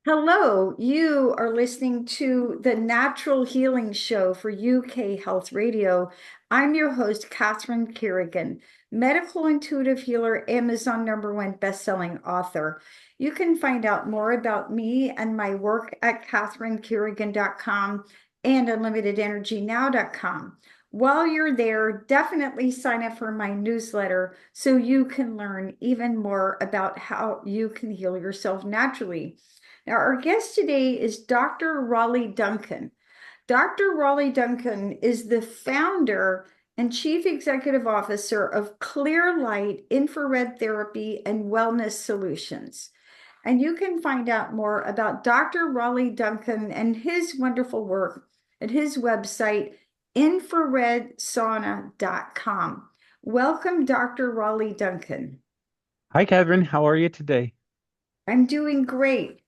Hello, you are listening to the Natural Healing Show for UK Health Radio. I'm your host, Catherine Carrigan, medical intuitive healer, Amazon #1 bestselling author. You can find out more about me and my work at catherinecarrigan.com and unlimitedenergynow.com. While you're there, definitely sign up for my newsletter so you can learn even more about how you can heal yourself naturally. Now, our guest today is Dr. Raleigh Duncan. Dr. Raleigh Duncan is the founder and chief executive officer of Clearlight Infrared Therapy and Wellness Solutions. And you can find out more about Dr. Raleigh Duncan and his wonderful work at his website, infraredsauna.com. Welcome, Dr. Raleigh Duncan. Hi, Catherine. How are you today? I'm doing great.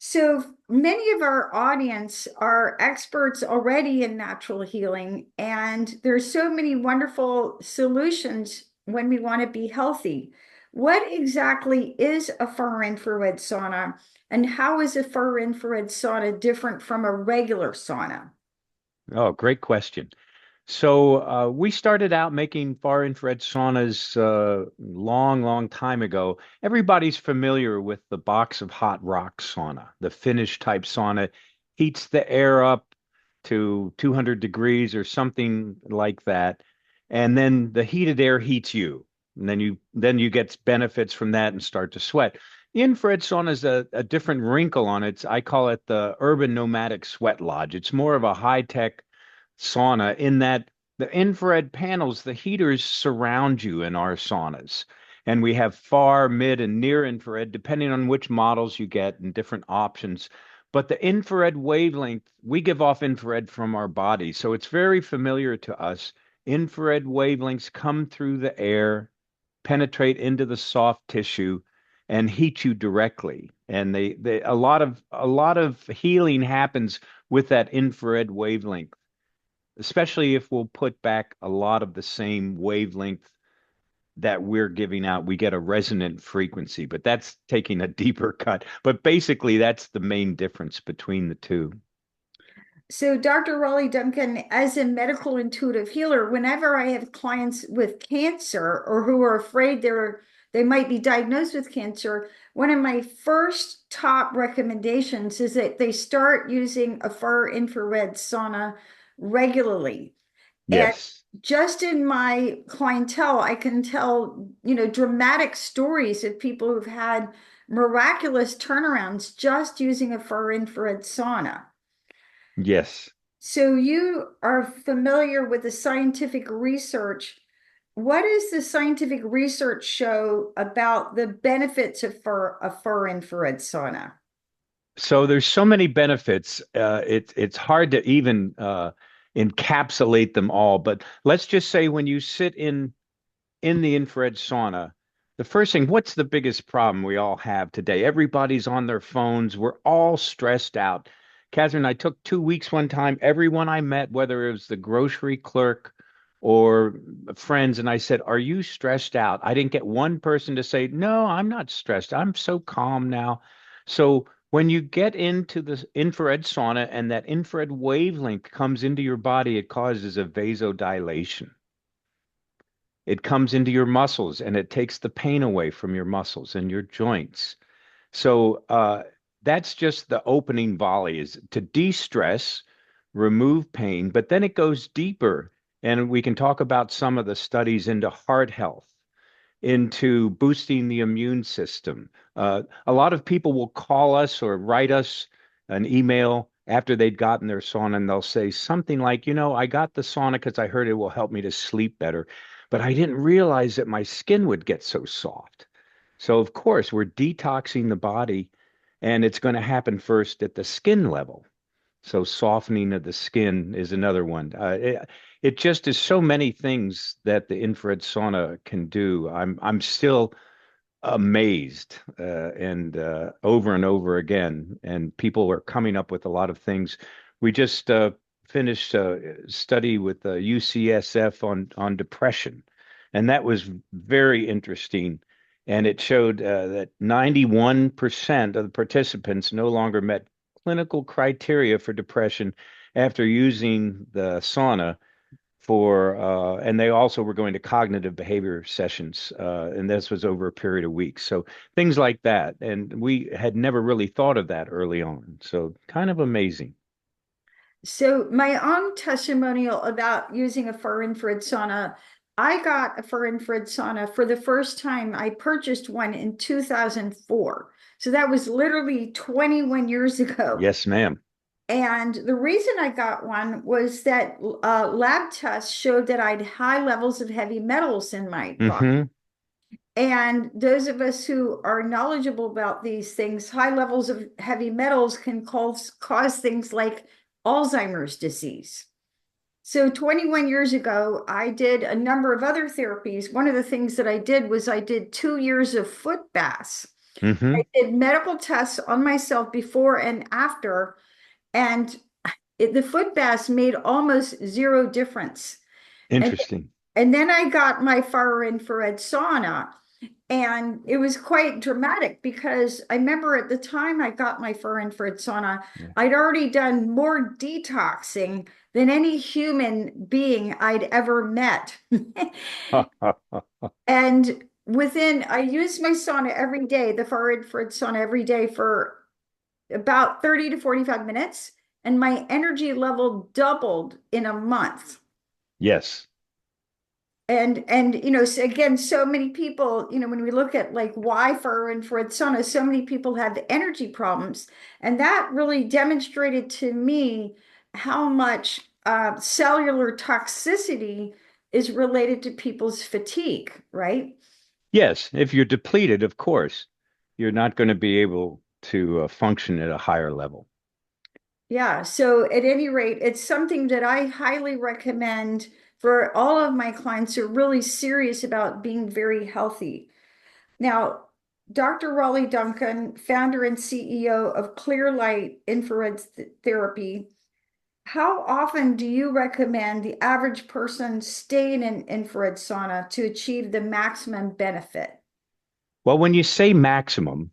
So many of our audience are experts already in natural healing, and there's so many wonderful solutions when we want to be healthy. What exactly is a far infrared sauna, and how is a far infrared sauna different from a regular sauna? Oh, great question. So we started out making far infrared saunas long time ago. Everybody's familiar with the box of hot rock sauna. The Finnish type sauna heats the air up to 200 degrees or something like that, and then the heated air heats you, and then you get benefits from that and start to sweat. The infrared sauna is a different wrinkle on it. I call it the urban nomadic sweat lodge. It's more of a high-tech sauna in that the infrared panels, the heaters surround you in our saunas. And we have far, mid, and near infrared, depending on which models you get and different options. But the infrared wavelength, we give off infrared from our body. So it's very familiar to us. Infrared wavelengths come through the air, penetrate into the soft tissue, and heat you directly. And a lot of healing happens with that infrared wavelength, especially if we'll put back a lot of the same wavelength that we're giving out. We get a resonant frequency, but that's taking a deeper cut. But basically, that's the main difference between the two. So, Dr. Raleigh Duncan, as a medical intuitive healer, whenever I have clients with cancer or who are afraid they might be diagnosed with cancer, one of my first top recommendations is that they start using a far infrared sauna regularly. And Yes. just in my clientele, I can tell, dramatic stories of people who've had miraculous turnarounds just using a far infrared sauna. Yes. So you are familiar with the scientific research. What does the scientific research show about the benefits of a far infrared sauna? So there's so many benefits. It's hard to even encapsulate them all. But let's just say when you sit in the infrared sauna, the first thing, what's the biggest problem we all have today? Everybody's on their phones. We're all stressed out. Catherine, I took 2 weeks one time. Everyone I met, whether it was the grocery clerk or friends, and I said, "Are you stressed out?" I didn't get one person to say, "No, I'm not stressed. I'm so calm now." So when you get into the infrared sauna and that infrared wavelength comes into your body, it causes a vasodilation. It comes into your muscles and it takes the pain away from your muscles and your joints. So that's just the opening volley is to de-stress, remove pain, but then it goes deeper. And we can talk about some of the studies into heart health, into boosting the immune system. A lot of people will call us or write us an email after they'd gotten their sauna, and they'll say something like, I got the sauna because I heard it will help me to sleep better, but I didn't realize that my skin would get so soft. So, of course, we're detoxing the body, and it's going to happen first at the skin level. So softening of the skin is another one. It just is so many things that the infrared sauna can do. I'm still amazed and over and over again, and people are coming up with a lot of things. We just finished a study with UCSF on depression, and that was very interesting. and it showed that 91% of the participants no longer met clinical criteria for depression after using the sauna and they also were going to cognitive behavior sessions, and this was over a period of weeks. So things like that. And we had never really thought of that early on. So kind of amazing. So my own testimonial about using a far infrared sauna, I got a far infrared sauna for the first time. I purchased one in 2004. So that was literally 21 years ago. Yes, ma'am. And the reason I got one was that lab tests showed that I had high levels of heavy metals in my body. Hmm. And those of us who are knowledgeable about these things, high levels of heavy metals can cause things like Alzheimer's disease. So 21 years ago, I did a number of other therapies. One of the things that I did was I did 2 years of foot baths. I Hmm. did medical tests on myself before and after, and the foot baths made almost zero difference. And, Interesting. and then I got my far infrared sauna, and it was quite dramatic because I remember at the time I got my far infrared sauna, Yeah. I'd already done more detoxing than any human being I'd ever met. And I used my sauna every day, the far infrared sauna every day for about 30 to 45 minutes, and my energy level doubled in a month. Yes. And so again, so many people, when we look at like why far infrared sauna, so many people have energy problems, and that really demonstrated to me how much cellular toxicity is related to people's fatigue, right? Yes. If you're depleted, of course, you're not going to be able to function at a higher level. Yeah, so at any rate, it's something that I highly recommend for all of my clients who are really serious about being very healthy. Now, Dr. Raleigh Duncan, founder and CEO of Clearlight Infrared Therapy, how often do you recommend the average person stay in an infrared sauna to achieve the maximum benefit? Well, when you say maximum,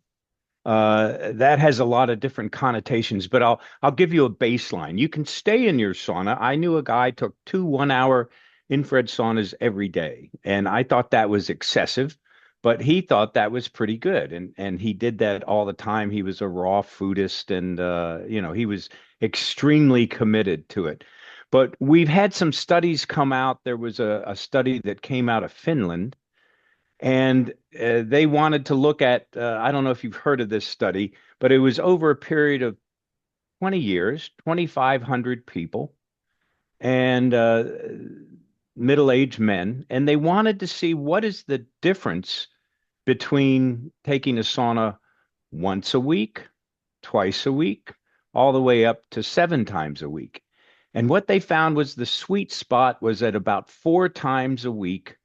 that has a lot of different connotations, but I'll give you a baseline. You can stay in your sauna. I knew a guy took two 1 hour infrared saunas every day, and I thought that was excessive, but he thought that was pretty good, and he did that all the time. He was a raw foodist, and he was extremely committed to it. But we've had some studies come out. There was a study that came out of Finland and they wanted to look at, I don't know if you've heard of this study, but it was over a period of 20 years, 2,500 people, and middle-aged men. And they wanted to see what is the difference between taking a sauna once a week, twice a week, all the way up to 7 times a week. And what they found was the sweet spot was at about 4 times a week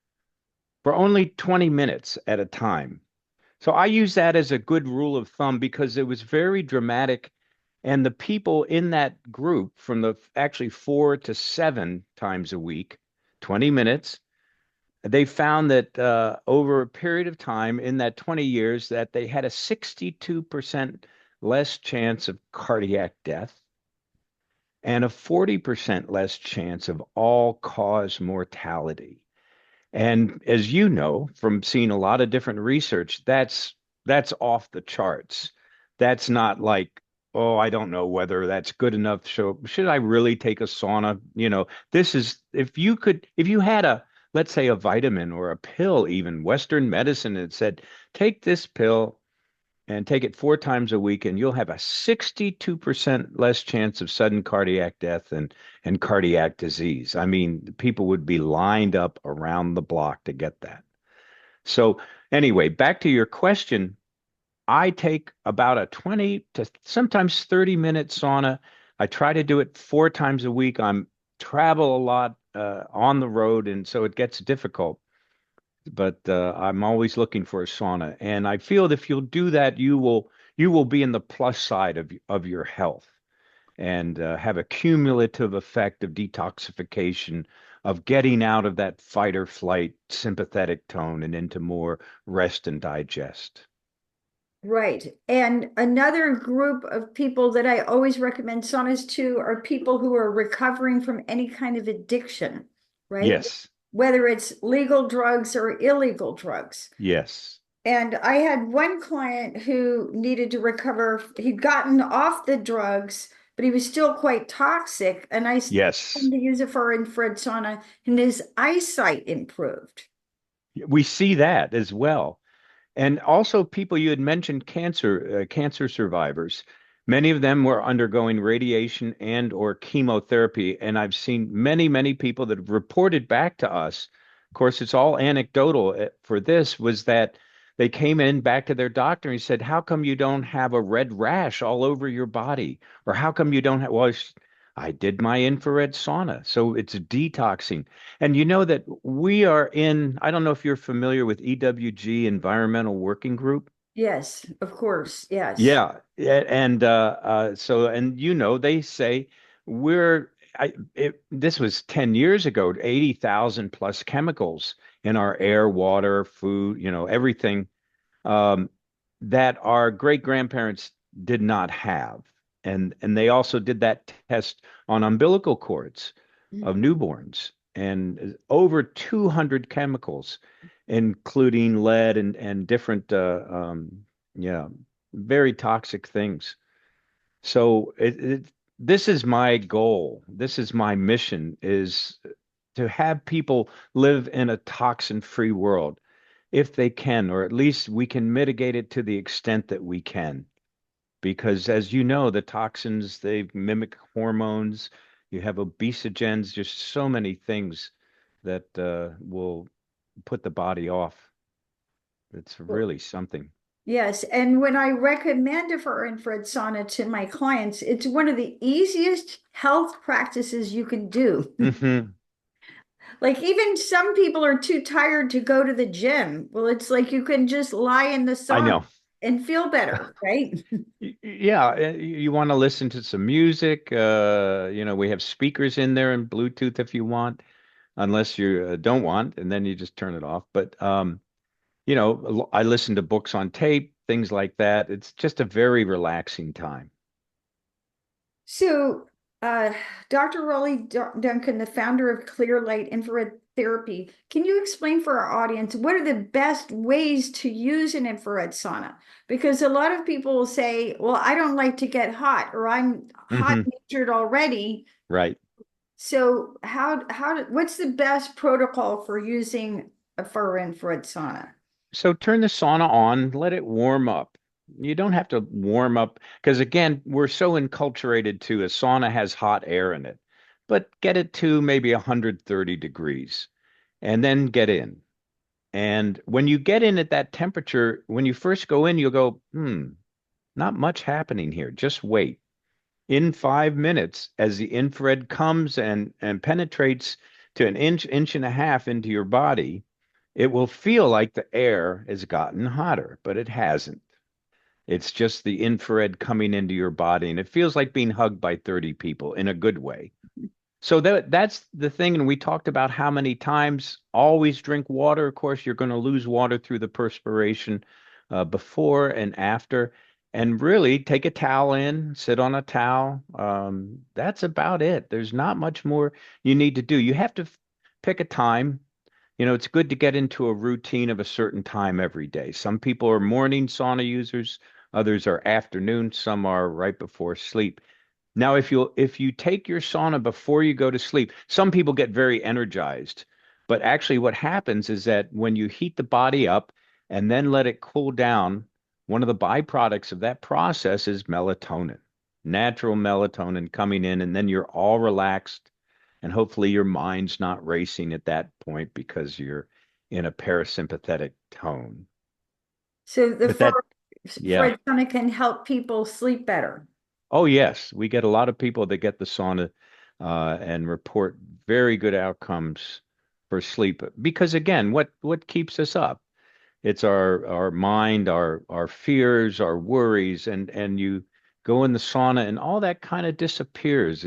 for only 20 minutes at a time. So I use that as a good rule of thumb because it was very dramatic. And the people in that group from the actually 4 to 7 times a week, 20 minutes, they found that over a period of time in that 20 years that they had a 62% less chance of cardiac death and a 40% less chance of all-cause mortality. And as you know from seeing a lot of different research, that's off the charts. That's not like, oh, I don't know whether that's good enough. So should I really take a sauna? This is if you had let's say a vitamin or a pill, even Western medicine, that said, take this pill and take it 4 times a week, and you'll have a 62% less chance of sudden cardiac death and cardiac disease. I mean, people would be lined up around the block to get that. So, anyway, back to your question. I take about a 20 to sometimes 30-minute sauna. I try to do it 4 times a week. I'm travel a lot on the road, and so it gets difficult, but I'm always looking for a sauna. And I feel that if you'll do that, you will be in the plus side of your health and have a cumulative effect of detoxification of getting out of that fight or flight sympathetic tone and into more rest and digest. Right. And another group of people that I always recommend saunas to are people who are recovering from any kind of addiction, right? Yes, Whether it's legal drugs or illegal drugs. yes, And I had one client who needed to recover. He'd gotten off the drugs, but he was still quite toxic. And I yes. him to use it for infrared sauna, and his eyesight improved. We see that as well. And also people you had mentioned cancer survivors. Many of them were undergoing radiation and or chemotherapy. And I've seen many people that have reported back to us. Of course, it's all anecdotal for this was that they came in back to their doctor and he said, how come you don't have a red rash all over your body? Or how come you don't have, well, I did my infrared sauna. So it's detoxing. And you know that we are in, I don't know if you're familiar with EWG, Environmental Working Group. Yes, of course. Yes. Yeah. And so, and you know, they say this was 10 years ago, 80,000 plus chemicals in our air, water, food, everything um, that our great grandparents did not have. And they also did that test on umbilical cords of newborns and over 200 chemicals, including lead and different, yeah, very toxic things. So this is my goal. This is my mission is to have people live in a toxin-free world if they can, or at least we can mitigate it to the extent that we can. Because as you know, the toxins, they mimic hormones. You have obesogens, just so many things that will put the body off. It's really something. Yes, and when I recommend a for infrared sauna to my clients, it's one of the easiest health practices you can do. Hmm. Like even some people are too tired to go to the gym. Well, it's like you can just lie in the I sauna know. and feel better, right? Yeah, you want to listen to some music. We have speakers in there and Bluetooth if you want, unless you don't want, and then you just turn it off. But I listen to books on tape, things like that. It's just a very relaxing time. So, uh, Dr. Raleigh Duncan, the founder of Clearlight Infrared Therapy, can you explain for our audience what are the best ways to use an infrared sauna? Because a lot of people will say, well, I don't like to get hot, or I'm hot Hmm. natured already. Right. So, what's the best protocol for using a for infrared sauna? So turn the sauna on, let it warm up. You don't have to warm up because again, we're so enculturated to a sauna has hot air in it, but get it to maybe 130 degrees and then get in. And when you get in at that temperature, when you first go in, you'll go, not much happening here. Just wait. In 5 minutes, as the infrared comes and penetrates to an inch and a half into your body, it will feel like the air has gotten hotter, but it hasn't. It's just the infrared coming into your body, and it feels like being hugged by 30 people in a good way. So that's the thing. And we talked about how many times always drink water. Of course, you're going to lose water through the perspiration before and after. And really take a towel in, sit on a towel. That's about it. There's not much more you need to do. You have to pick a time. It's good to get into a routine of a certain time every day. Some people are morning sauna users, others are afternoon, some are right before sleep. Now, if you take your sauna before you go to sleep, some people get very energized. But actually what happens is that when you heat the body up and then let it cool down, one of the byproducts of that process is melatonin, natural melatonin coming in, and then you're all relaxed and hopefully your mind's not racing at that point because you're in a parasympathetic tone. So the But that, yeah. infrared sauna can help people sleep better. Oh, yes, we get a lot of people that get the sauna and report very good outcomes for sleep. Because again, what keeps us up? It's our mind, our fears, our worries, and you go in the sauna and all that kind of disappears.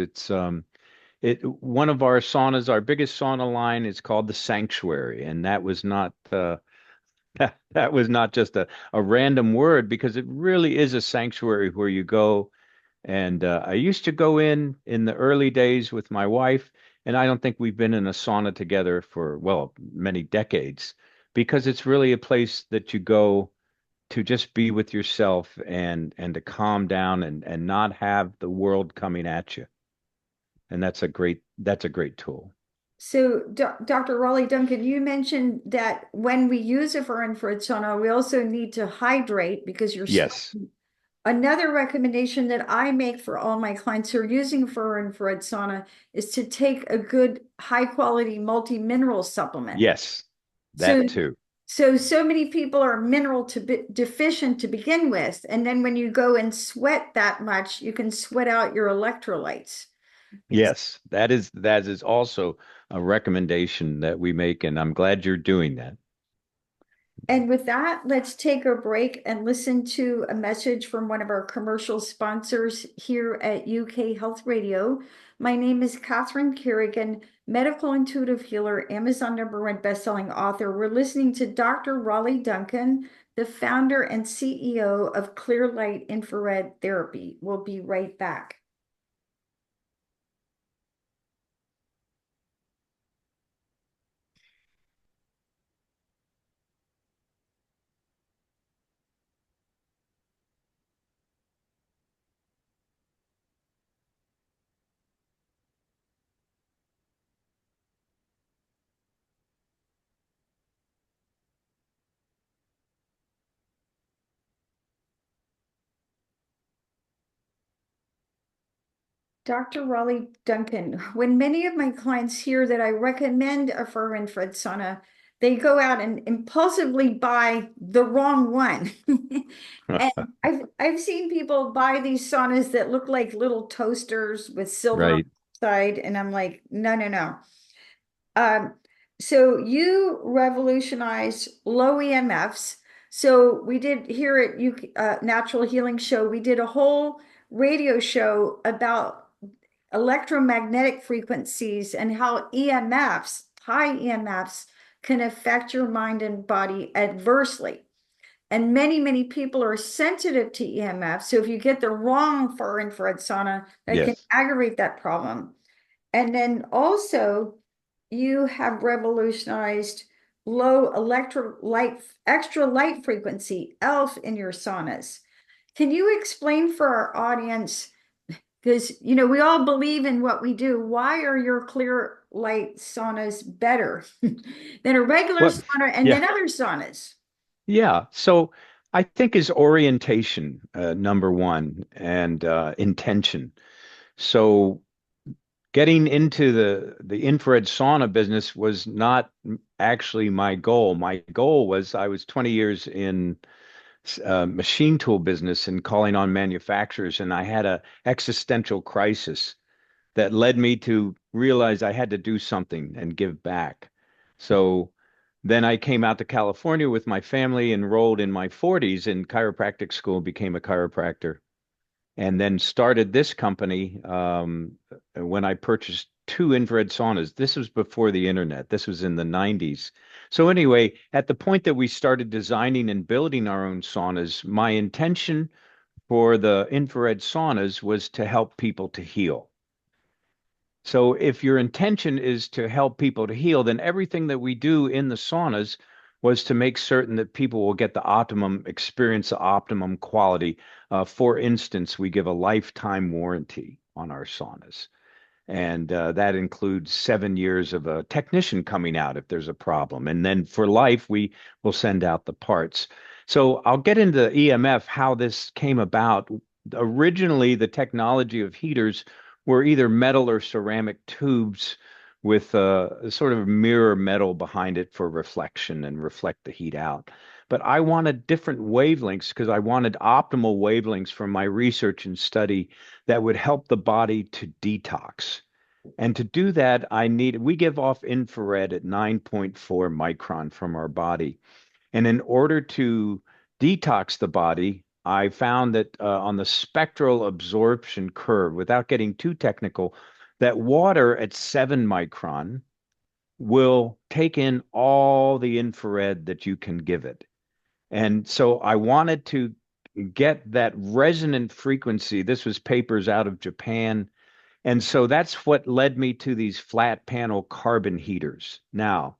one of our saunas, our biggest sauna line is called the Sanctuary, and that was not that was not just a random word because it really is a sanctuary where you go. And I used to go in the early days with my wife, and I don't think we've been in a sauna together for, well, many decades because it's really a place that you go to just be with yourself and to calm down and not have the world coming at you. And that's a great tool. So, Dr. Raleigh Duncan, you mentioned that when we use a far-infrared sauna, we also need to hydrate because you're Yes. sweating. Another recommendation that I make for all my clients who are using far-infrared sauna is to take a good high-quality multi-mineral supplement. Yes. So, That too. so many people are mineral deficient to begin with, and then when you go and sweat that much, you can sweat out your electrolytes. Yes. That is also a recommendation that we make, and I'm glad you're doing that. And with that, let's take a break and listen to a message from one of our commercial sponsors here at UK Health Radio. My name is Catherine Carrigan, medical intuitive healer, Amazon #1 bestselling author. We're listening to Dr. Raleigh Duncan, the founder and CEO of Clearlight Infrared Therapy. We'll be right back. Dr. Raleigh Duncan, when many of my clients hear that I recommend a far-infrared sauna, they go out and impulsively buy the wrong one. And I've seen people buy these saunas that look like little toasters with silver on Right. the side, and I'm like, no, no, no. Um, so you revolutionized low EMFs. So we did here at Natural Healing Show, we did a whole radio show about electromagnetic frequencies and how EMFs, high EMFs, can affect your mind and body adversely. And many, many people are sensitive to EMFs. So if you get the wrong far infrared sauna, that can Yes. aggravate that problem. And then also, you have revolutionized low electrolyte, extra light frequency, ELF in your saunas. Can you explain for our audience, because we all believe in what we do, why are your clear light saunas better than a regular Well, sauna and yeah. then other saunas? Yeah. So I think is orientation, number one, and intention. So getting into the infrared sauna business was not actually my goal. My goal was I was 20 years in machine tool business and calling on manufacturers, and I had a existential crisis that led me to realize I had to do something and give back. So then I came out to California with my family, enrolled in my 40s in chiropractic school, became a chiropractor, and then started this company when I purchased two infrared saunas. This was before the internet. This was in the 90s. So anyway, at the point that we started designing and building our own saunas, my intention for the infrared saunas was to help people to heal. So if your intention is to help people to heal, then everything that we do in the saunas was to make certain that people will get the optimum experience, the optimum quality. For instance, we give a lifetime warranty on our saunas. And that includes 7 years of a technician coming out if there's a problem. And then for life, we will send out the parts. So I'll get into EMF, how this came about. Originally, the technology of heaters were either metal or ceramic tubes with a sort of mirror metal behind it for reflection and reflect the heat out. But I wanted different wavelengths because I wanted optimal wavelengths from my research and study that would help the body to detox. And to do that, we give off infrared at 9.4 micron from our body. And in order to detox the body, I found that on the spectral absorption curve, without getting too technical, that water at 7 micron will take in all the infrared that you can give it. And so I wanted to get that resonant frequency. This was papers out of Japan. And so that's what led me to these flat panel carbon heaters. Now,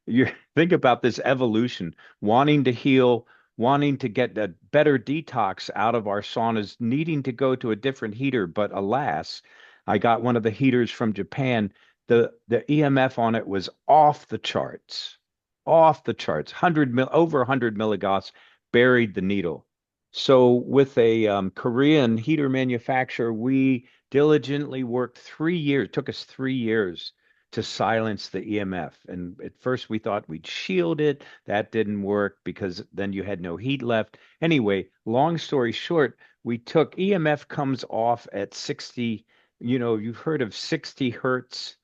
you think about this evolution, wanting to heal, wanting to get a better detox out of our saunas, needing to go to a different heater. But alas, I got one of the heaters from Japan. The EMF on it was off the charts, 100 over 100 milligauss, buried the needle. So with a Korean heater manufacturer, we diligently worked 3 years. It took us 3 years to silence the EMF. And at first we thought we'd shield it. That didn't work because then you had no heat left. Anyway, long story short, we took EMF comes off at 60, you've heard of 60 hertz.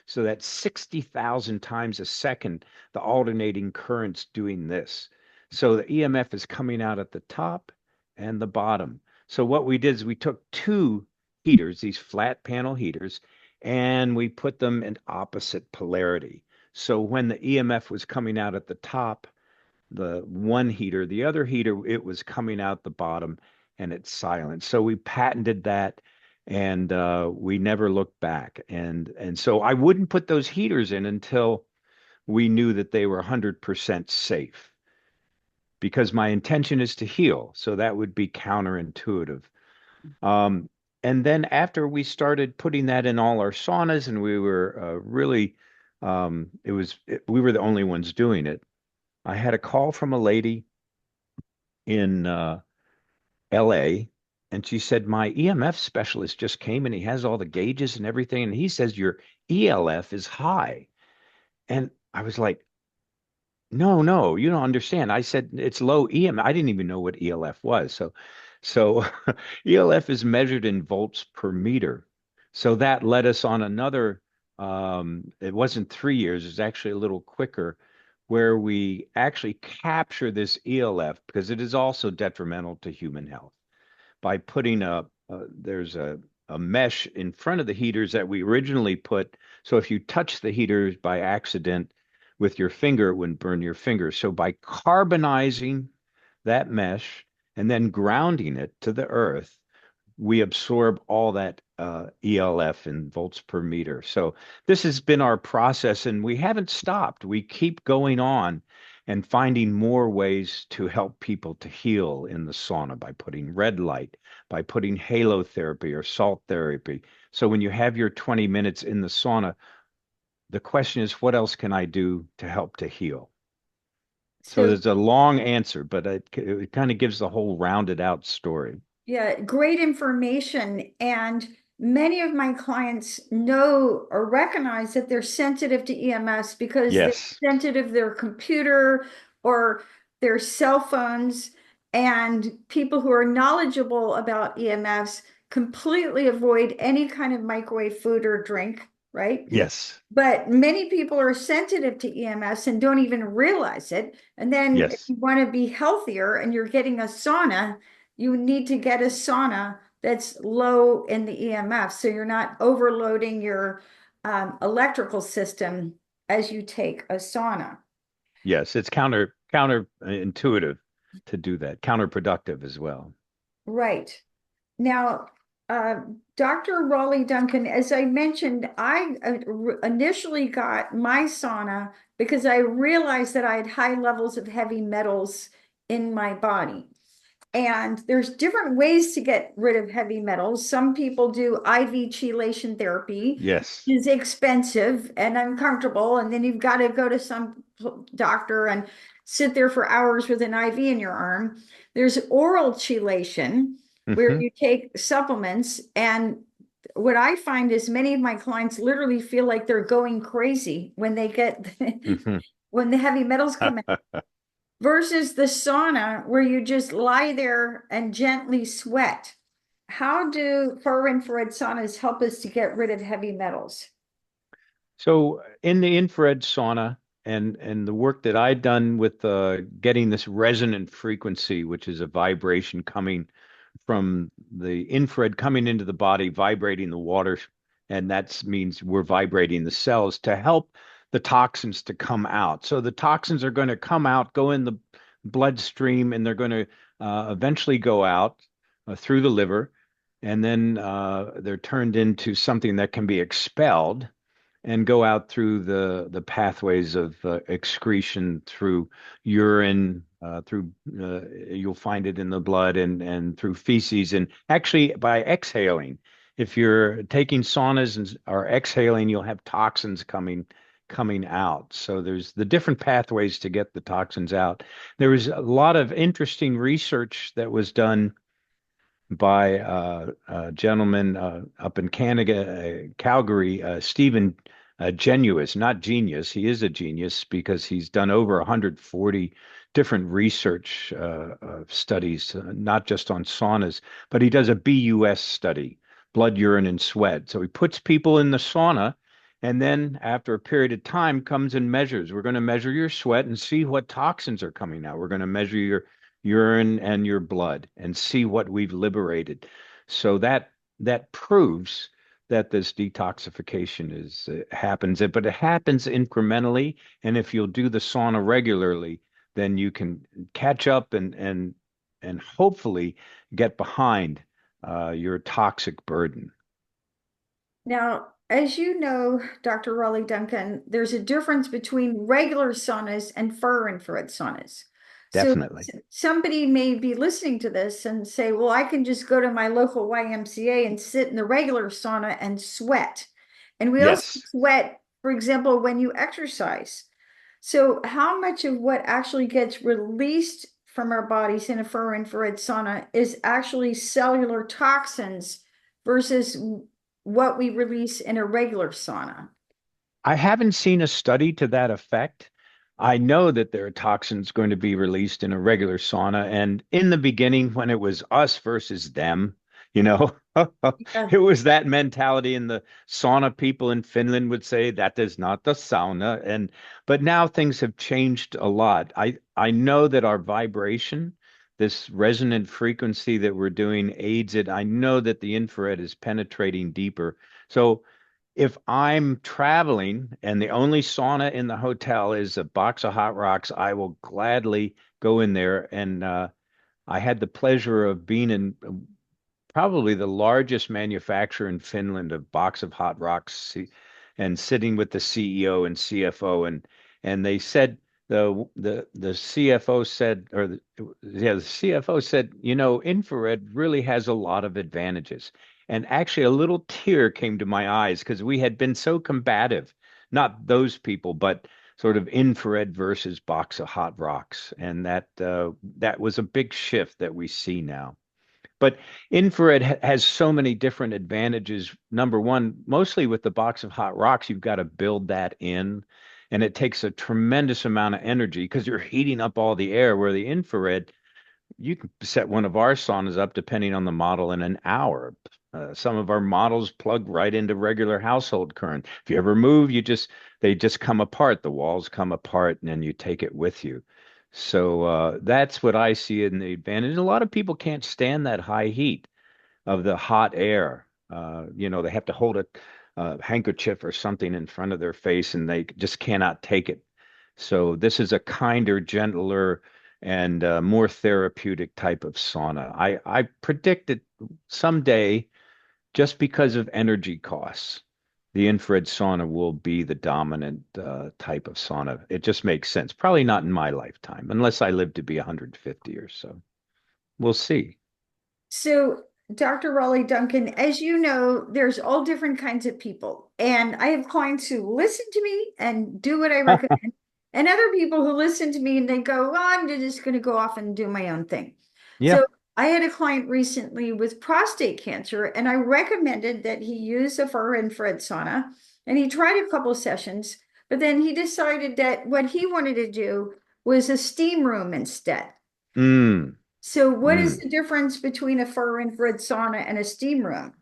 So that's 60,000 times a second, the alternating currents doing this. So the EMF is coming out at the top and the bottom. So what we did is we took two heaters, these flat panel heaters, and we put them in opposite polarity. So when the EMF was coming out at the top, the one heater, the other heater, it was coming out the bottom and it's silent. So we patented that and we never looked back. And so I wouldn't put those heaters in until we knew that they were 100% safe because my intention is to heal. So that would be counterintuitive. Um, and then after we started putting that in all our saunas, and we were really, we were the only ones doing it. I had a call from a lady in LA, and she said, my EMF specialist just came and he has all the gauges and everything, and he says your ELF is high. And I was like, no, no, you don't understand. I said it's low EM. I didn't even know what ELF was. So ELF is measured in volts per meter. So that led us on another, it wasn't 3 years, it was actually a little quicker, where we actually capture this ELF because it is also detrimental to human health by putting there's a mesh in front of the heaters that we originally put. So if you touch the heaters by accident with your finger, it wouldn't burn your finger. So by carbonizing that mesh and then grounding it to the earth, we absorb all that ELF in volts per meter. So this has been our process, and we haven't stopped. We keep going on and finding more ways to help people to heal in the sauna by putting red light, by putting halo therapy or salt therapy. So when you have your 20 minutes in the sauna, the question is, what else can I do to help to heal? So So there's a long answer, but it kind of gives the whole rounded out story. yeah, great information. And many of my clients know or recognize that they're sensitive to EMS because they're Yes, sensitive to their computer or their cell phones. And people who are knowledgeable about EMFs completely avoid any kind of microwave food or drink, right? yes, But many people are sensitive to EMS and don't even realize it. And then if yes. you want to be healthier and you're getting a sauna, you need to get a sauna that's low in the EMF. So you're not overloading your electrical system as you take a sauna. Yes, it's counterintuitive to do that, counterproductive as well. Right. Now, uh, Dr. Raleigh Duncan, as I mentioned, I initially got my sauna because I realized that I had high levels of heavy metals in my body. And there's different ways to get rid of heavy metals. Some people do IV chelation therapy, Yes, which is expensive and uncomfortable. And then you've got to go to some doctor and sit there for hours with an IV in your arm. There's oral chelation, where hmm you take supplements. And what I find is many of my clients literally feel like they're going crazy when they get hmm when the heavy metals come in versus the sauna where you just lie there and gently sweat. How do far infrared saunas help us to get rid of heavy metals? So in the infrared sauna and the work that I've done with getting this resonant frequency, which is a vibration coming from the infrared coming into the body, vibrating the water and that means we're vibrating the cells to help the toxins to come out. So the toxins are going to come out, go in the bloodstream, and they're going to eventually go out through the liver, and then they're turned into something that can be expelled and go out through the pathways of excretion through urine, through you'll find it in the blood and through feces, and actually by exhaling. If you're taking saunas and are exhaling, you'll have toxins coming out. So there's the different pathways to get the toxins out. There was a lot of interesting research that was done by a gentleman up in Canada, Calgary, Stephen Genuis, not genius. He is a genius because he's done over 140 different research studies, not just on saunas, but he does a BUS study, blood, urine, and sweat. So he puts people in the sauna, and then after a period of time comes and measures. We're going to measure your sweat and see what toxins are coming out. We're going to measure your urine and your blood and see what we've liberated. So that proves that this detoxification is happens, but it happens incrementally. And if you'll do the sauna regularly, then you can catch up and hopefully get behind your toxic burden. Now, as you know, Dr. Raleigh Duncan, there's a difference between regular saunas and far-infrared saunas. So Definitely. somebody may be listening to this and say, well, I can just go to my local YMCA and sit in the regular sauna and sweat. And we also Yes. sweat, for example, when you exercise. So how much of what actually gets released from our bodies in a far-infrared sauna is actually cellular toxins versus what we release in a regular sauna? I haven't seen a study to that effect. I know that there are toxins going to be released in a regular sauna. And in the beginning, when it was us versus them, you know, Yeah. it was that mentality. And the sauna people in Finland would say that is not the sauna. But now things have changed a lot. I know that our vibration, this resonant frequency that we're doing aids it. I know that the infrared is penetrating deeper. So if I'm traveling and the only sauna in the hotel is a box of hot rocks, I will gladly go in there. And I had the pleasure of being in probably the largest manufacturer in Finland of box of hot rocks and sitting with the CEO and CFO, and they said the CFO said or the CFO said, infrared really has a lot of advantages. And actually a little tear came to my eyes because we had been so combative, not those people, but sort of infrared versus box of hot rocks. And that was a big shift that we see now. But infrared has so many different advantages. Number one, mostly with the box of hot rocks, you've got to build that in, and it takes a tremendous amount of energy because you're heating up all the air. Where the infrared, you can set one of our saunas up, depending on the model, in an hour. Some of our models plug right into regular household current. If you ever move, they just come apart. The walls come apart, and then you take it with you. So that's what I see in the advantage. A lot of people can't stand that high heat of the hot air. They have to hold a handkerchief or something in front of their face, and they just cannot take it. So this is a kinder, gentler, and more therapeutic type of sauna. I predict that someday, just because of energy costs, the infrared sauna will be the dominant type of sauna. It just makes sense. Probably not in my lifetime, unless I live to be 150 or so. We'll see. So, Dr. Raleigh Duncan, as you know, there's all different kinds of people. And I have clients who listen to me and do what I recommend, and other people who listen to me and they go, well, I'm just going to go off and do my own thing. Yeah. So, I had a client recently with prostate cancer, and I recommended that he use a far infrared sauna. And he tried a couple of sessions, but then he decided that what he wanted to do was a steam room instead. Mm, So what is mm. the difference between a far infrared sauna and a steam room?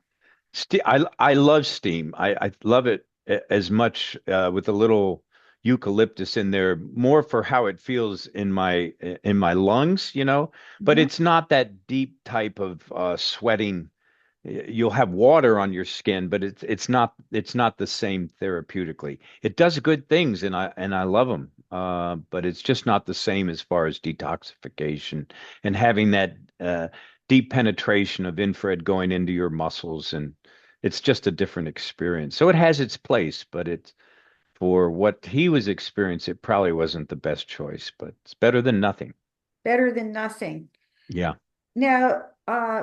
I love steam. I love it as much with a little eucalyptus in there, more for how it feels in my lungs, But Mhm. it's not that deep type of sweating you'll have water on your skin, but it's not the same therapeutically. It does good things, and I love them, but it's just not the same as far as detoxification and having that deep penetration of infrared going into your muscles, and it's just a different experience. So it has its place, but it's for what he was experiencing, it probably wasn't the best choice, but it's better than nothing. Better than nothing. Yeah. Now,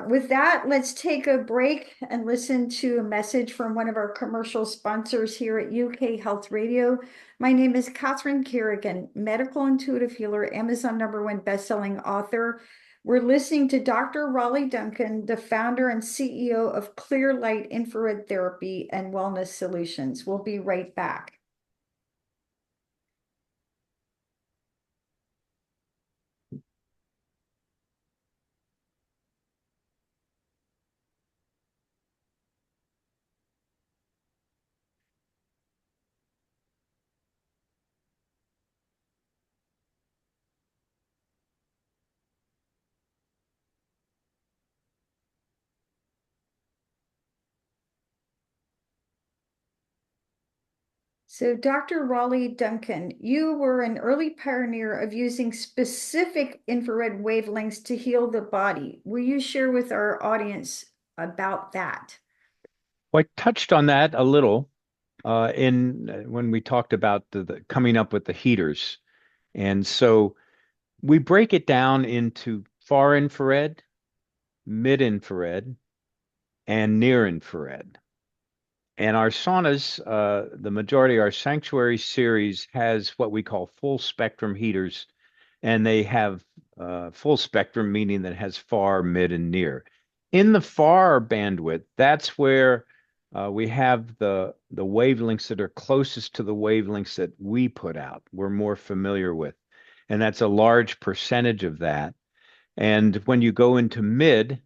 with that, let's take a break and listen to a message from one of our commercial sponsors here at UK Health Radio. My name is Catherine Carrigan, medical intuitive healer, Amazon #1 bestselling author. We're listening to Dr. Raleigh Duncan, the founder and CEO of Clearlight Infrared Therapy and Wellness Solutions. We'll be right back. So, Dr. Raleigh Duncan, you were an early pioneer of using specific infrared wavelengths to heal the body. Will you share with our audience about that? Well, I touched on that a little in when we talked about the coming up with the heaters. And so we break it down into far infrared, mid infrared, and near infrared. And our saunas, the majority of our sanctuary series has what we call full spectrum heaters, and they have full spectrum, meaning that it has far, mid, and near. In the far bandwidth, that's where we have the wavelengths that are closest to the wavelengths that we put out, we're more familiar with. And that's a large percentage of that. And when you go into mid,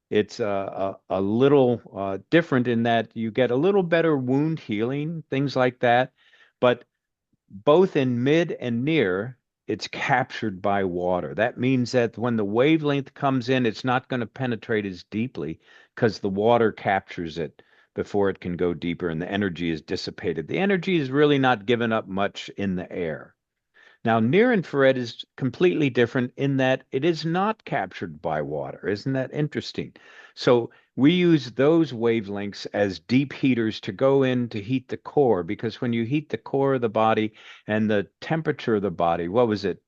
it's a little different in that you get a little better wound healing, things like that. But both in mid and near, it's captured by water. That means that when the wavelength comes in, it's not going to penetrate as deeply because the water captures it before it can go deeper and the energy is dissipated. The energy is really not given up much in the air. Now, near infrared is completely different in that it is not captured by water. Isn't that interesting? So we use those wavelengths as deep heaters to go in to heat the core, because when you heat the core of the body and the temperature of the body, what was it?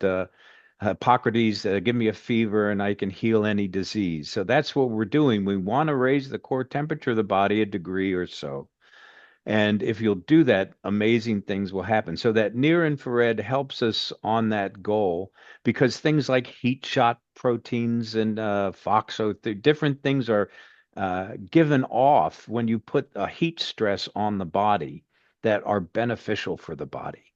Hippocrates, give me a fever and I can heal any disease. So that's what we're doing. We want to raise the core temperature of the body a degree or so. And if you'll do that, amazing things will happen. So that near infrared helps us on that goal because things like heat shot proteins and different things are given off when you put a heat stress on the body that are beneficial for the body.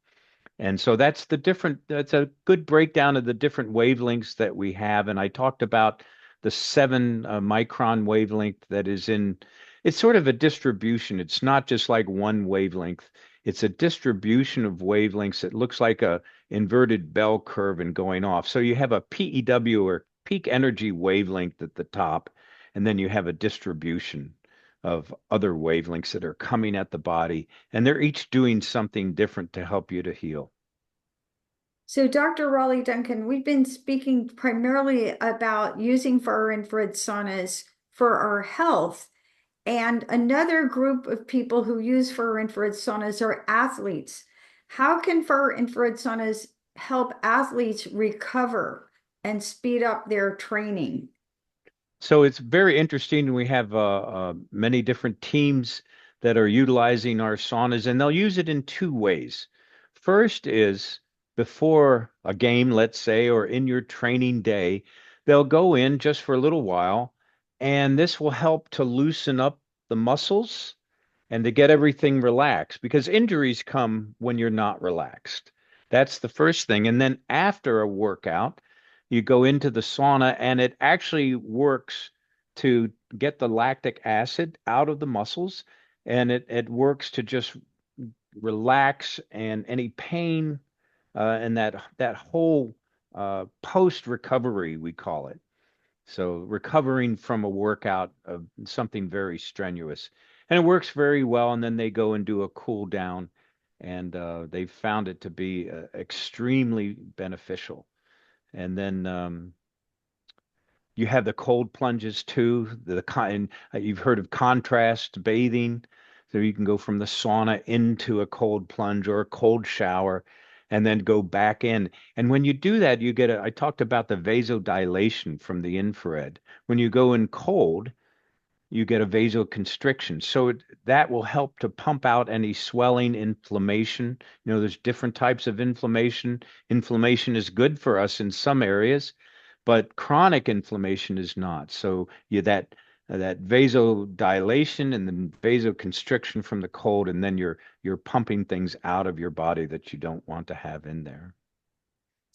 And so that's a good breakdown of the different wavelengths that we have. And I talked about the 7 micron wavelength that is in, it's sort of a distribution. It's not just like one wavelength. It's a distribution of wavelengths. It looks like a inverted bell curve and going off. So you have a PEW or peak energy wavelength at the top, and then you have a distribution of other wavelengths that are coming at the body, and they're each doing something different to help you to heal. So, Dr. Raleigh Duncan, we've been speaking primarily about using far infrared saunas for our health. And another group of people who use far infrared saunas are athletes. How can far infrared saunas help athletes recover and speed up their training? So it's very interesting. We have many different teams that are utilizing our saunas, and they'll use it in 2 ways. First is before a game, let's say, or in your training day, they'll go in just for a little while, and this will help to loosen up the muscles and to get everything relaxed because injuries come when you're not relaxed. That's the first thing. And then after a workout, you go into the sauna and it actually works to get the lactic acid out of the muscles, and it works to just relax and any pain and that whole post recovery, we call it. So recovering from a workout of something very strenuous. And it works very well. And then they go and do a cool down. And they've found it to be extremely beneficial. And then you have the cold plunges too. You've heard of contrast bathing, so you can go from the sauna into a cold plunge or a cold shower, and then go back in. And when you do that, you get I talked about the vasodilation from the infrared. When you go in cold, you get a vasoconstriction. So that will help to pump out any swelling, inflammation. There's different types of inflammation. Inflammation is good for us in some areas, but chronic inflammation is not. So that vasodilation and then vasoconstriction from the cold, and then you're pumping things out of your body that you don't want to have in there.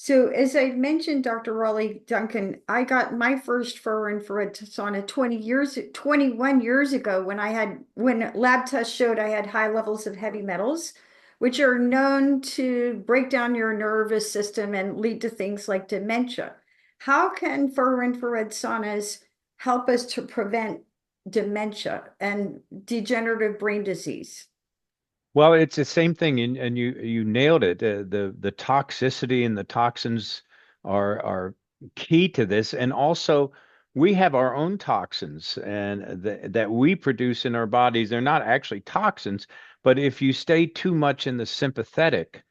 So, as I mentioned, Dr. Raleigh Duncan, I got my first fur infrared sauna 21 years ago when lab tests showed I had high levels of heavy metals, which are known to break down your nervous system and lead to things like dementia. How can fur infrared saunas help us to prevent dementia and degenerative brain disease? Well, it's the same thing, and you nailed it. The toxicity and the toxins are key to this, and also we have our own toxins and that we produce in our bodies. They're not actually toxins, but if you stay too much in the sympathetic,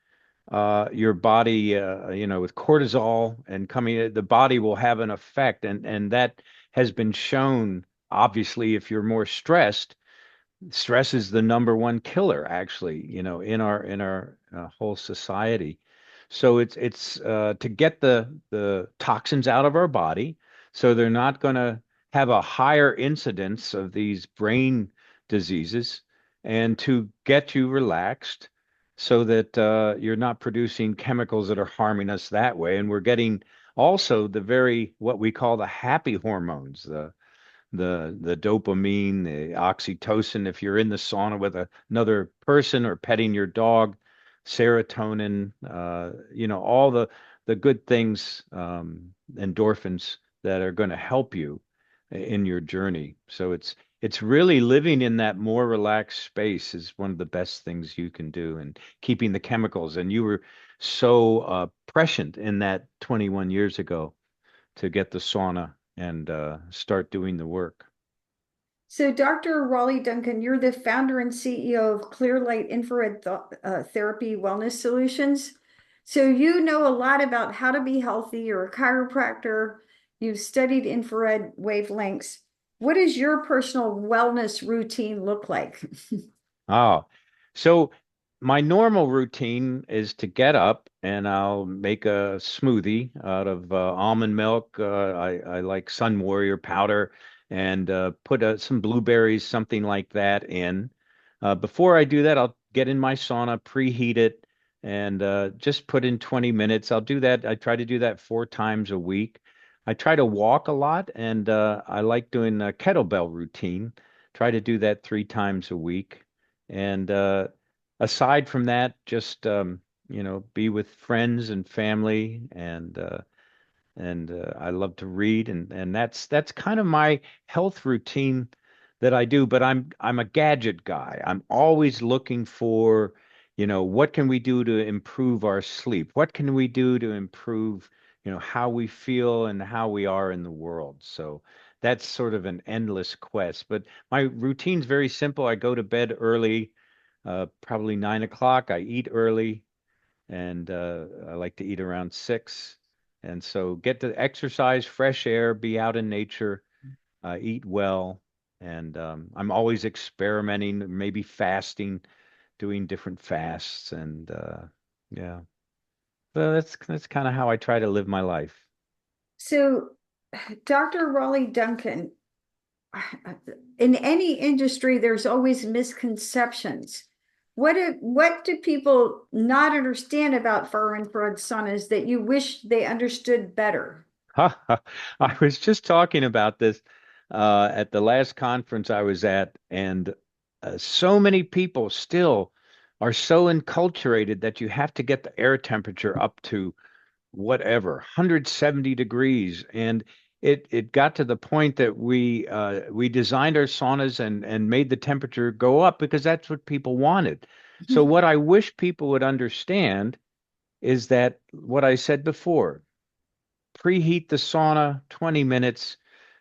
your body, with cortisol and coming, the body will have an effect, and that has been shown. Obviously, if you're more stressed, stress is the number one killer, actually, in our whole society. So it's to get the toxins out of our body, so they're not going to have a higher incidence of these brain diseases, and to get you relaxed, so that you're not producing chemicals that are harming us that way. And we're getting also the very what we call the happy hormones, the dopamine, the oxytocin, if you're in the sauna with another person or petting your dog, serotonin, all the good things, endorphins that are going to help you in your journey. So it's really living in that more relaxed space is one of the best things you can do, and keeping the chemicals. And you were so prescient in that 21 years ago to get the sauna and start doing the work. So, Dr. Raleigh Duncan, you're the founder and CEO of Clearlight Infrared Therapy Wellness Solutions. So, you know a lot about how to be healthy. You're a chiropractor. You've studied infrared wavelengths. What does your personal wellness routine look like? Oh, so my normal routine is to get up and I'll make a smoothie out of almond milk. I like Sun Warrior powder, and put some blueberries, something like that in. Before I do that, I'll get in my sauna, preheat it, and just put in 20 minutes. I'll do that. I try to do that 4 times a week. I try to walk a lot, and I like doing a kettlebell routine. Try to do that 3 times a week. And aside from that, just be with friends and family, and I love to read, and that's kind of my health routine that I do. But I'm a gadget guy. I'm always looking for, what can we do to improve our sleep? What can we do to improve, how we feel and how we are in the world? So that's sort of an endless quest. But my routine's very simple. I go to bed early, probably 9 o'clock. I eat early, and I like to eat around 6. And so get to exercise, fresh air, be out in nature, eat well. And I'm always experimenting, maybe fasting, doing different fasts. And yeah, so that's kind of how I try to live my life. So, Dr. Raleigh Duncan, in any industry, there's always misconceptions. What do people not understand about far infrared saunas that you wish they understood better? I was just talking about this at the last conference I was at, and so many people still are so enculturated that you have to get the air temperature up to whatever, 170 degrees. And it got to the point that we designed our saunas and made the temperature go up because that's what people wanted. So what I wish people would understand is that what I said before, preheat the sauna 20 minutes,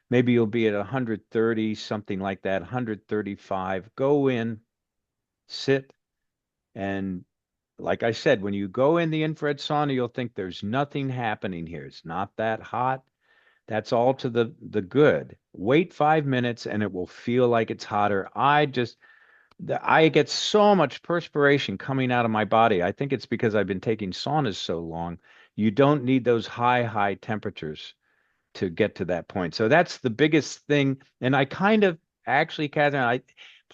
maybe you'll be at 130, something like that, 135. Go in, sit, and like I said, when you go in the infrared sauna, you'll think there's nothing happening here. It's not that hot. That's all to the good. Wait 5 minutes and it will feel like it's hotter. I get so much perspiration coming out of my body. I think it's because I've been taking saunas so long. You don't need those high temperatures to get to that point. So that's the biggest thing. And I kind of actually, Catherine,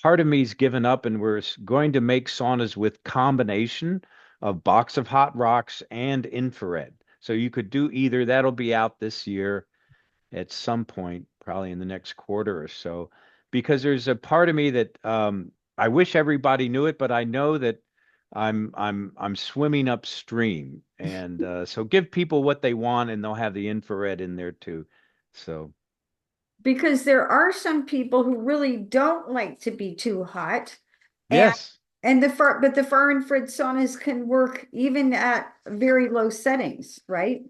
part of me's given up, and we're going to make saunas with combination of box of hot rocks and infrared. So you could do either. That'll be out this year at some point, probably in the next quarter or so, because there's a part of me that I wish everybody knew it, but I know that I'm swimming upstream, and so give people what they want, and they'll have the infrared in there too. So Because there are some people who really don't like to be too hot, and yes. but the far infrared saunas can work even at very low settings, right?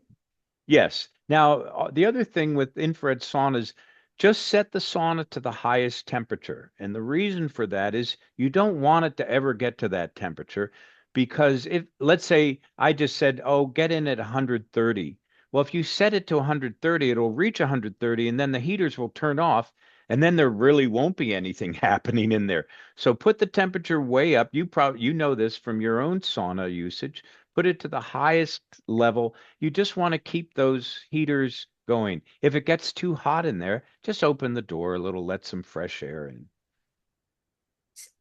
Yes. Now, the other thing with infrared saunas, just set the sauna to the highest temperature. And the reason for that is you don't want it to ever get to that temperature because if, let's say I just said, oh, get in at 130. Well, if you set it to 130, it'll reach 130 and then the heaters will turn off and then there really won't be anything happening in there. So put the temperature way up. You know this from your own sauna usage. Put it to the highest level. You just want to keep those heaters going. If it gets too hot in there, just open the door a little, let some fresh air in.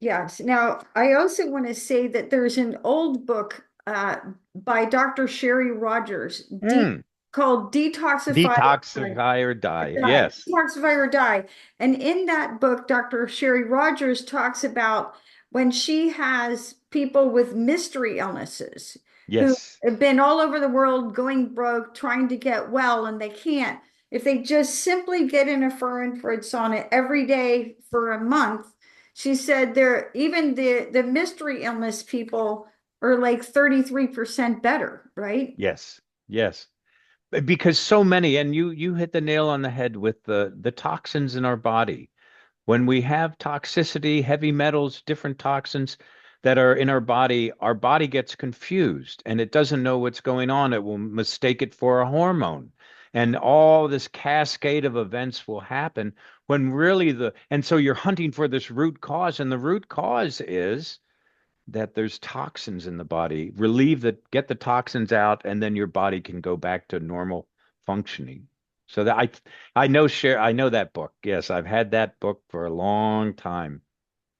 Yes. Now, I also want to say that there's an old book by Dr. Sherry Rogers Mm, called Detoxify detoxify or die. Die, Yes. Detoxify or Die. And in that book, Dr. Sherry Rogers talks about when she has people with mystery illnesses who Yes. have been all over the world going broke, trying to get well, and they can't. If they just simply get in a far infrared sauna every day for a month, she said there even the mystery illness people are like 33% better, right? Yes. Yes. Because so many, and you hit the nail on the head with the toxins in our body. When we have toxicity, heavy metals, different toxins that are in our body gets confused and it doesn't know what's going on. It will mistake it for a hormone. And all this cascade of events will happen when really and so you're hunting for this root cause, and the root cause is that there's toxins in the body. Get the toxins out, and then your body can go back to normal functioning. So that I know that book. Yes, I've had that book for a long time.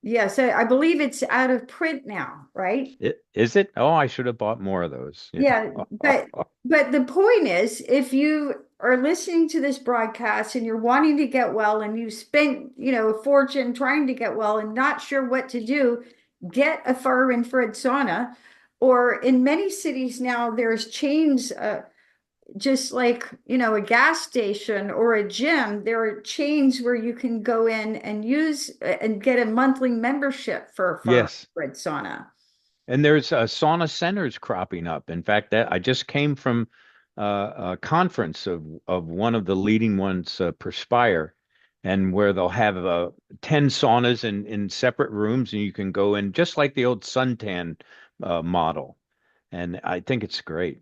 Yes, I believe it's out of print now, right? Is it? Oh, I should have bought more of those. Yeah, Yeah. but the point is, if you are listening to this broadcast and you're wanting to get well and you spent, a fortune trying to get well and not sure what to do, get a far infrared sauna. Or in many cities now, there's chains, just like, a gas station or a gym. There are chains where you can go in and use and get a monthly membership for a far Yes. infrared sauna. And there's sauna centers cropping up. In fact, that I just came from a conference of one of the leading ones, Perspire, and where they'll have 10 saunas in separate rooms, and you can go in just like the old suntan model. And I think it's great.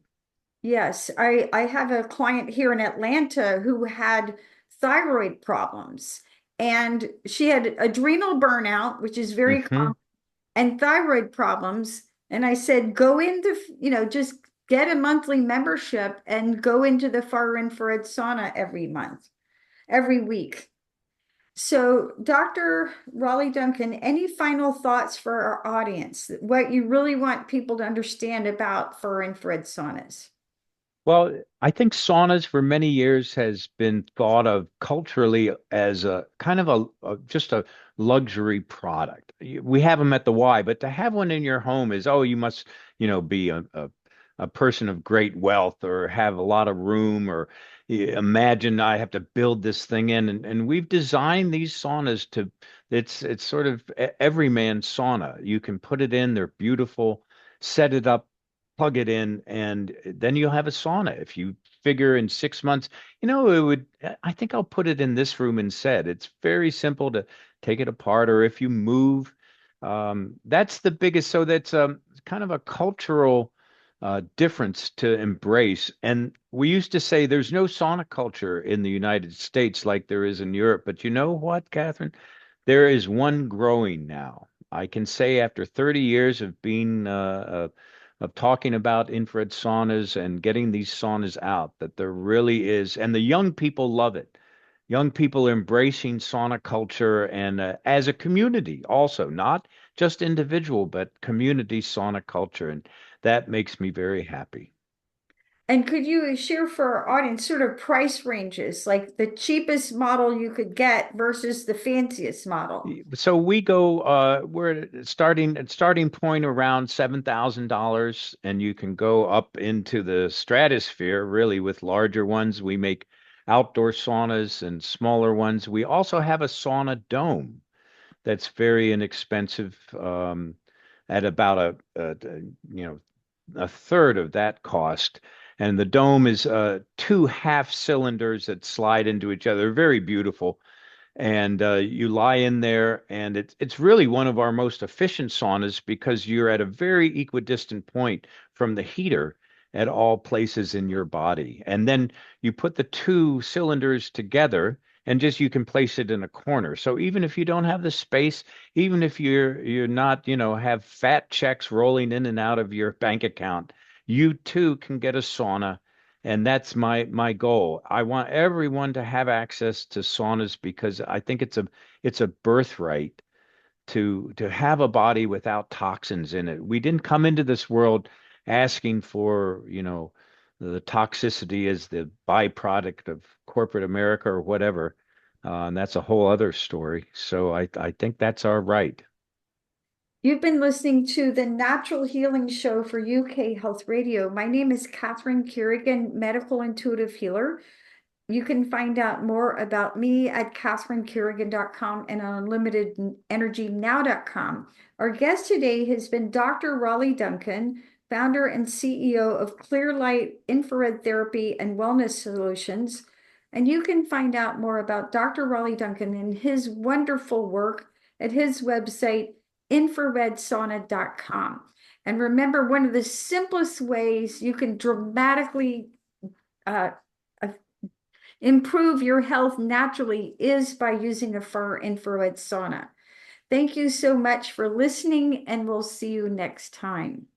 Yes, I have a client here in Atlanta who had thyroid problems, and she had adrenal burnout, which is very Hmm. common, and thyroid problems. And I said, go into, just get a monthly membership and go into the far infrared sauna every month, every week. So, Dr. Raleigh Duncan, any final thoughts for our audience? What you really want people to understand about far infrared saunas? Well, I think saunas for many years has been thought of culturally as a kind of just a luxury product. We have them at the Y, but to have one in your home is, oh, you must, be a person of great wealth or have a lot of room or, imagine I have to build this thing in, and we've designed these saunas to, it's sort of everyman sauna. You can put it in, they're beautiful, set it up, plug it in, and then you'll have a sauna. If you figure in 6 months, it would, I think I'll put it in this room instead. It's very simple to take it apart, or if you move, that's the biggest. So that's kind of a cultural difference to embrace. And we used to say there's no sauna culture in the United States like there is in Europe. But you know what, Catherine? There is one growing now. I can say after 30 years of being of talking about infrared saunas and getting these saunas out, that there really is, and the young people love it. Young people are embracing sauna culture and as a community also, not just individual, but community sauna culture. And that makes me very happy. And could you share for our audience sort of price ranges, like the cheapest model you could get versus the fanciest model? So we're starting point around $7,000, and you can go up into the stratosphere really with larger ones. We make outdoor saunas and smaller ones. We also have a sauna dome that's very inexpensive, at about you know, a third of that cost. And the dome is two half cylinders that slide into each other. Very beautiful, and you lie in there, and it's really one of our most efficient saunas because you're at a very equidistant point from the heater at all places in your body. And then you put the two cylinders together, and just you can place it in a corner. So even if you don't have the space, even if you're not, have fat checks rolling in and out of your bank account, you too can get a sauna, and that's my goal. I want everyone to have access to saunas because I think it's a birthright to have a body without toxins in it. We didn't come into this world asking for, the toxicity as the byproduct of corporate America or whatever. And that's a whole other story. So I think that's our right. You've been listening to the Natural Healing Show for UK Health Radio. My name is Catherine Carrigan, medical intuitive healer. You can find out more about me at catherinecarrigan.com and on unlimitedenergynow.com. Our guest today has been Dr. Raleigh Duncan, founder and CEO of Clearlight Infrared Therapy and Wellness Solutions. And you can find out more about Dr. Raleigh Duncan and his wonderful work at his website, infraredsauna.com. And remember, one of the simplest ways you can dramatically uh, improve your health naturally is by using a far infrared sauna. Thank you so much for listening, and we'll see you next time.